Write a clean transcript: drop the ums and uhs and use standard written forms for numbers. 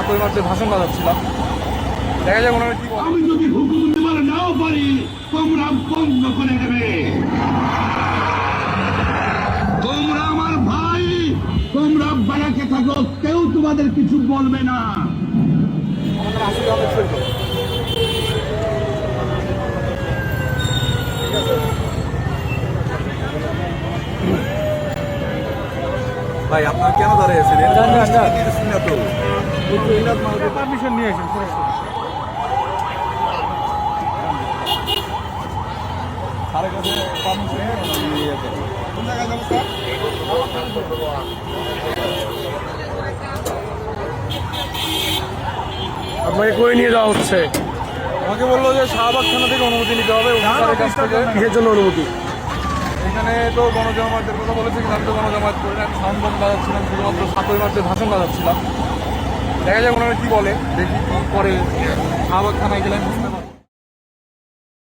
সাতই মার্চে ভাষণ বাজাচ্ছিলাম। দেখা যায় ওনারা কি বলে। আমি যদি হুকুম দেবার নাও পারি তোমরা বন্ধ করে দেবে। তোমরা আমার ভাই, তোমরা বাড়াকে থাকো, কেউ তোমাদের কিছু বলবে না। আমাদের আসলে অনেক সই করে। ভাই আপনার কেন দাঁড়িয়ে আছেন? পারমিশন নিয়ে আসেন সরাসরি। স্যারের কাছে পারমিশন নিয়ে আসেন। কোন জায়গায় যাবো স্যার? আপনাকে করে নিয়ে যাওয়া হচ্ছে। আমাকে বললো যে শাহবাগ থানা থেকে অনুমতি নিতে হবে। স্যারের কাছ থেকে কিসের জন্য অনুমতি? এখানে তো গণজমায়েতের কথা বলেছে, কিন্তু আমি তো গণজমায়েত করে আমি সাউন্ড বক্স বাজাচ্ছিলাম, শুধুমাত্র সাতই মার্চে ভাষণ বাজাচ্ছিলাম। দেখা যায় ওনারা কি বলে, দেখি কি করে। শাহবাগ থানায় গেলে বুঝতে পারছি।